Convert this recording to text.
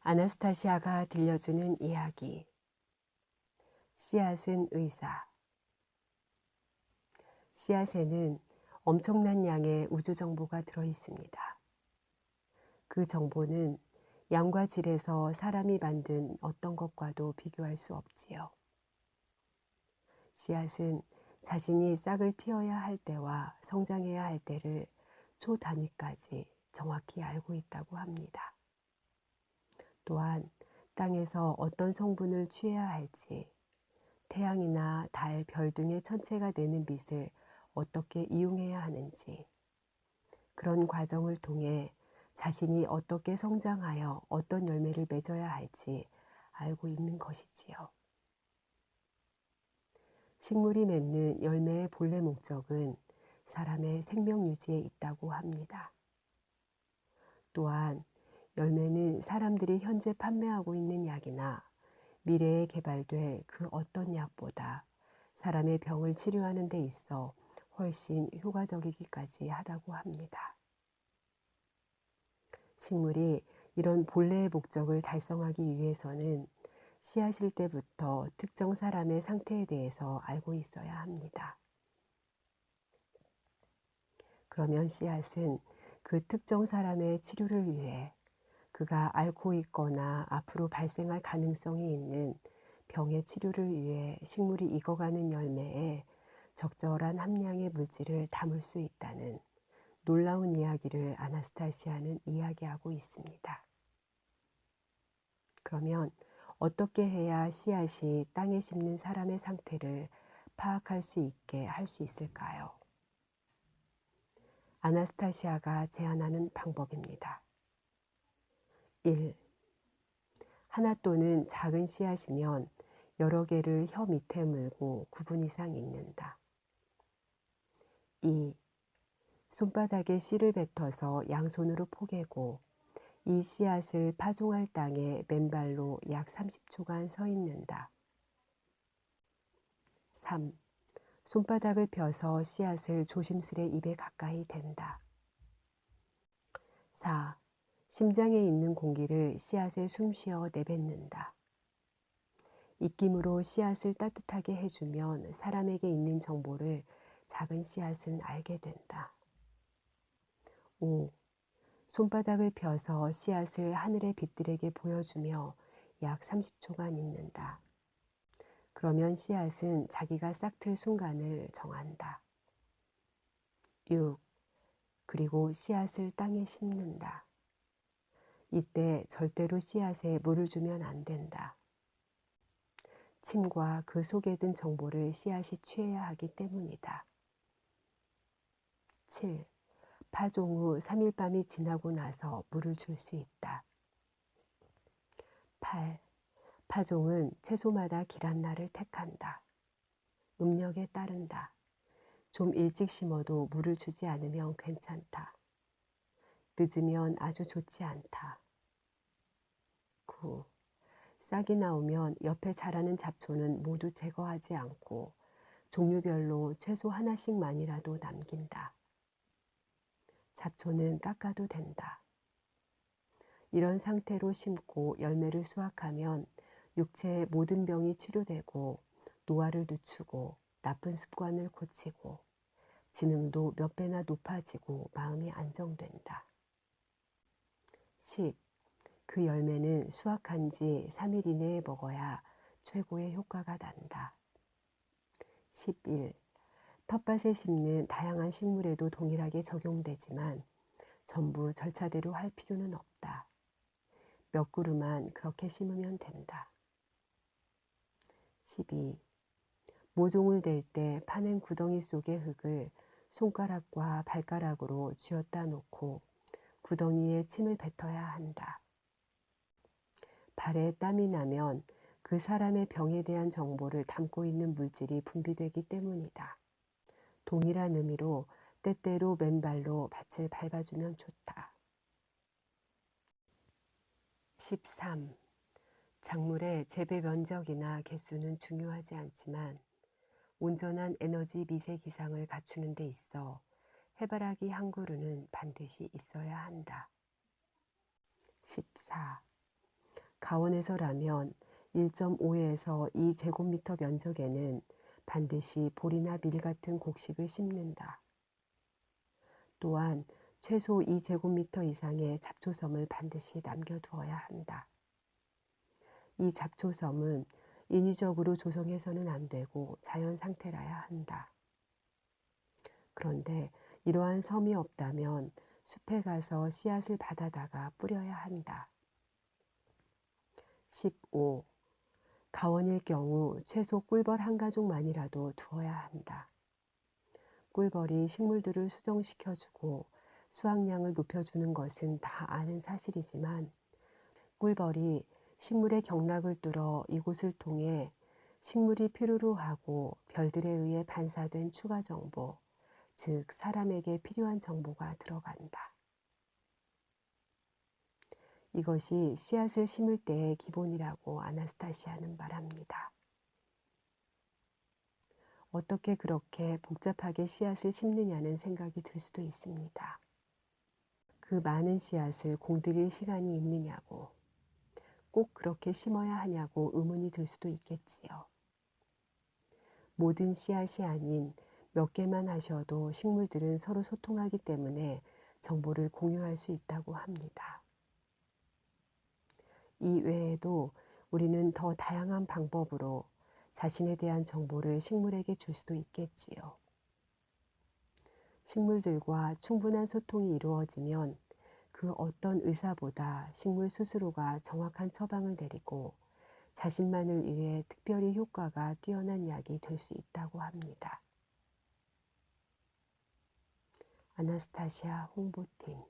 아나스타시아가 들려주는 이야기. 씨앗은 의사. 씨앗에는 엄청난 양의 우주 정보가 들어 있습니다. 그 정보는 양과 질에서 사람이 만든 어떤 것과도 비교할 수 없지요. 씨앗은 자신이 싹을 틔어야 할 때와 성장해야 할 때를 초 단위까지 정확히 알고 있다고 합니다. 또한 땅에서 어떤 성분을 취해야 할지, 태양이나 달, 별 등의 천체가 내는 빛을 어떻게 이용해야 하는지, 그런 과정을 통해 자신이 어떻게 성장하여 어떤 열매를 맺어야 할지 알고 있는 것이지요. 식물이 맺는 열매의 본래 목적은 사람의 생명 유지에 있다고 합니다. 또한 열매는 사람들이 현재 판매하고 있는 약이나 미래에 개발될 그 어떤 약보다 사람의 병을 치료하는 데 있어 훨씬 효과적이기까지 하다고 합니다. 식물이 이런 본래의 목적을 달성하기 위해서는 씨앗일 때부터 특정 사람의 상태에 대해서 알고 있어야 합니다. 그러면 씨앗은 그 특정 사람의 치료를 위해 그가 앓고 있거나 앞으로 발생할 가능성이 있는 병의 치료를 위해 식물이 익어가는 열매에 적절한 함량의 물질을 담을 수 있다는 놀라운 이야기를 아나스타시아는 이야기하고 있습니다. 그러면 어떻게 해야 씨앗이 땅에 심는 사람의 상태를 파악할 수 있게 할 수 있을까요? 아나스타시아가 제안하는 방법입니다. 1. 하나 또는 작은 씨앗이면 여러 개를 혀 밑에 물고 9분 이상 읽는다. 2. 손바닥에 씨를 뱉어서 양손으로 포개고 이 씨앗을 파종할 땅에 맨발로 약 30초간 서 있는다. 3. 손바닥을 펴서 씨앗을 조심스레 입에 가까이 댄다. 4. 심장에 있는 공기를 씨앗에 숨쉬어 내뱉는다. 입김으로 씨앗을 따뜻하게 해주면 사람에게 있는 정보를 작은 씨앗은 알게 된다. 5. 손바닥을 펴서 씨앗을 하늘의 빛들에게 보여주며 약 30초간 읽는다. 그러면 씨앗은 자기가 싹틀 순간을 정한다. 6. 그리고 씨앗을 땅에 심는다. 이때 절대로 씨앗에 물을 주면 안 된다. 침과 그 속에 든 정보를 씨앗이 취해야 하기 때문이다. 7. 파종 후 3일 밤이 지나고 나서 물을 줄 수 있다. 8. 파종은 채소마다 길한 날을 택한다. 음력에 따른다. 좀 일찍 심어도 물을 주지 않으면 괜찮다. 늦으면 아주 좋지 않다. 9. 싹이 나오면 옆에 자라는 잡초는 모두 제거하지 않고 종류별로 최소 하나씩만이라도 남긴다. 잡초는 깎아도 된다. 이런 상태로 심고 열매를 수확하면 육체의 모든 병이 치료되고 노화를 늦추고 나쁜 습관을 고치고 지능도 몇 배나 높아지고 마음이 안정된다. 10. 그 열매는 수확한 지 3일 이내에 먹어야 최고의 효과가 난다. 11. 텃밭에 심는 다양한 식물에도 동일하게 적용되지만 전부 절차대로 할 필요는 없다. 몇 그루만 그렇게 심으면 된다. 12. 모종을 댈 때 파낸 구덩이 속의 흙을 손가락과 발가락으로 쥐었다 놓고 구덩이에 침을 뱉어야 한다. 발에 땀이 나면 그 사람의 병에 대한 정보를 담고 있는 물질이 분비되기 때문이다. 동일한 의미로 때때로 맨발로 밭을 밟아주면 좋다. 13. 작물의 재배 면적이나 개수는 중요하지 않지만 온전한 에너지 미세 기상을 갖추는 데 있어 해바라기 한 그루는 반드시 있어야 한다. 14. 가원에서라면 1.5에서 2제곱미터 면적에는 반드시 보리나 밀 같은 곡식을 심는다. 또한 최소 2제곱미터 이상의 잡초섬을 반드시 남겨두어야 한다. 이 잡초섬은 인위적으로 조성해서는 안 되고 자연 상태라야 한다. 그런데 이러한 섬이 없다면 숲에 가서 씨앗을 받아다가 뿌려야 한다. 15. 가원일 경우 최소 꿀벌 한 가족만이라도 두어야 한다. 꿀벌이 식물들을 수정시켜주고 수확량을 높여주는 것은 다 아는 사실이지만 꿀벌이 식물의 경락을 뚫어 이곳을 통해 식물이 필요로 하고 별들에 의해 반사된 추가 정보, 즉 사람에게 필요한 정보가 들어간다. 이것이 씨앗을 심을 때의 기본이라고 아나스타시아는 말합니다. 어떻게 그렇게 복잡하게 씨앗을 심느냐는 생각이 들 수도 있습니다. 그 많은 씨앗을 공들일 시간이 있느냐고, 꼭 그렇게 심어야 하냐고 의문이 들 수도 있겠지요. 모든 씨앗이 아닌 몇 개만 하셔도 식물들은 서로 소통하기 때문에 정보를 공유할 수 있다고 합니다. 이 외에도 우리는 더 다양한 방법으로 자신에 대한 정보를 식물에게 줄 수도 있겠지요. 식물들과 충분한 소통이 이루어지면 그 어떤 의사보다 식물 스스로가 정확한 처방을 내리고 자신만을 위해 특별히 효과가 뛰어난 약이 될 수 있다고 합니다. 아나스타시아 홍보팀